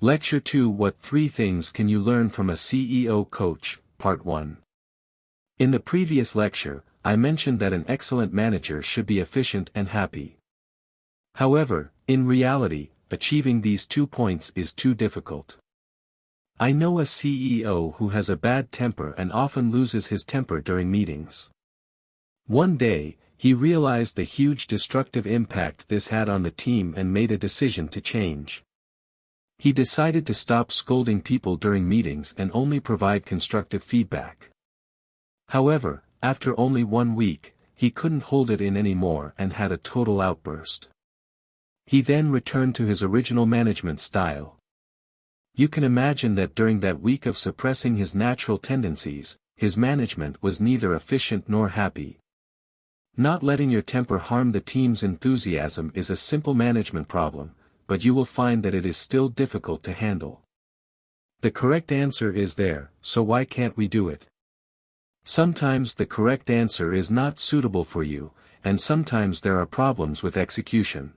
Lecture 2: What 3 Things Can You Learn from a CEO Coach? Part 1. In the previous lecture, I mentioned that an excellent manager should be efficient and happy. However, in reality, achieving these 2 points is too difficult. I know a CEO who has a bad temper and often loses his temper during meetings. One day, he realized the huge destructive impact this had on the team and made a decision to change. He decided to stop scolding people during meetings and only provide constructive feedback. However, after only 1 week, he couldn't hold it in anymore and had a total outburst. He then returned to his original management style. You can imagine that during that week of suppressing his natural tendencies, his management was neither efficient nor happy. Not letting your temper harm the team's enthusiasm is a simple management problem, but you will find that it is still difficult to handle. The correct answer is there, so why can't we do it? Sometimes the correct answer is not suitable for you, and sometimes there are problems with execution.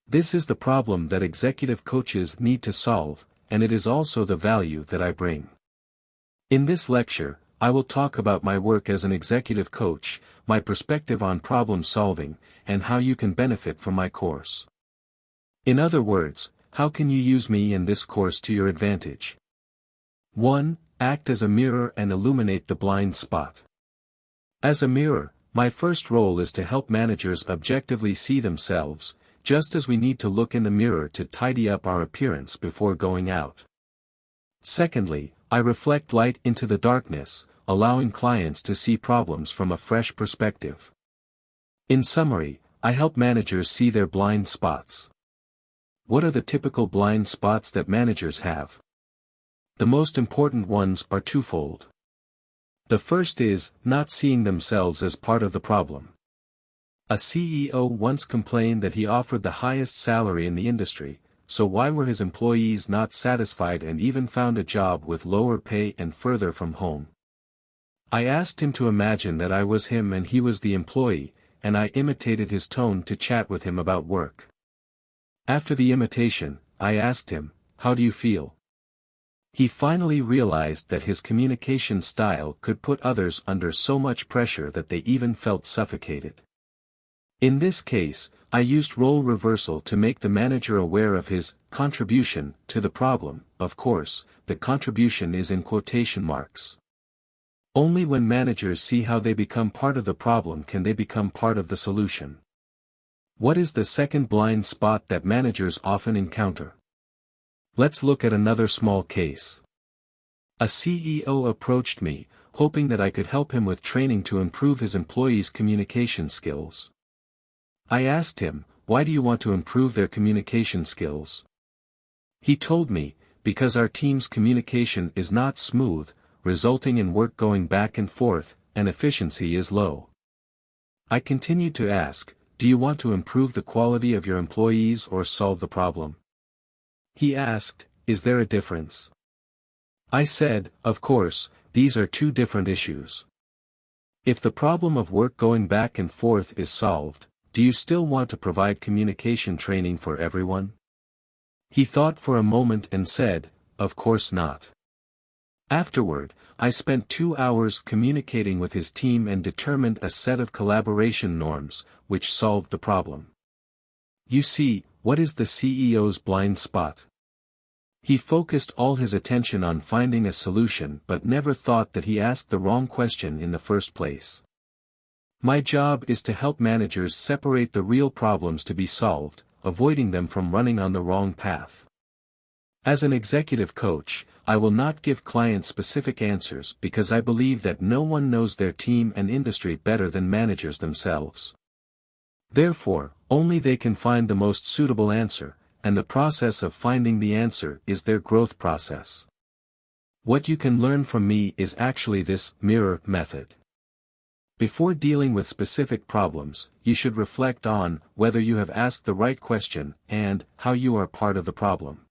This is the problem that executive coaches need to solve, and it is also the value that I bring. In this lecture, I will talk about my work as an executive coach, my perspective on problem solving, and how you can benefit from my course. In other words, how can you use me in this course to your advantage? 1. Act as a mirror and illuminate the blind spot. As a mirror, my first role is to help managers objectively see themselves, just as we need to look in the mirror to tidy up our appearance before going out. Secondly, I reflect light into the darkness, allowing clients to see problems from a fresh perspective. In summary, I help managers see their blind spots. What are the typical blind spots that managers have? The most important ones are twofold. The first is, not seeing themselves as part of the problem. A CEO once complained that he offered the highest salary in the industry, so why were his employees not satisfied and even found a job with lower pay and further from home? I asked him to imagine that I was him and he was the employee, and I imitated his tone to chat with him about work. After the imitation, I asked him, "How do you feel?" He finally realized that his communication style could put others under so much pressure that they even felt suffocated. In this case, I used role reversal to make the manager aware of his contribution to the problem. Of course, the contribution is in quotation marks. Only when managers see how they become part of the problem can they become part of the solution. What is the second blind spot that managers often encounter? Let's look at another small case. A CEO approached me, hoping that I could help him with training to improve his employees' communication skills. I asked him, "Why do you want to improve their communication skills?" He told me, "Because our team's communication is not smooth, resulting in work going back and forth, and efficiency is low." I continued to ask, "Do you want to improve the quality of your employees or solve the problem?" He asked, "Is there a difference?" I said, "Of course, these are 2 different issues. If the problem of work going back and forth is solved, do you still want to provide communication training for everyone?" He thought for a moment and said, "Of course not." Afterward, I spent 2 hours communicating with his team and determined a set of collaboration norms, which solved the problem. You see, what is the CEO's blind spot? He focused all his attention on finding a solution but never thought that he asked the wrong question in the first place. My job is to help managers separate the real problems to be solved, avoiding them from running on the wrong path. As an executive coach, I will not give clients specific answers because I believe that no one knows their team and industry better than managers themselves. Therefore, only they can find the most suitable answer, and the process of finding the answer is their growth process. What you can learn from me is actually this mirror method. Before dealing with specific problems, you should reflect on whether you have asked the right question and how you are part of the problem.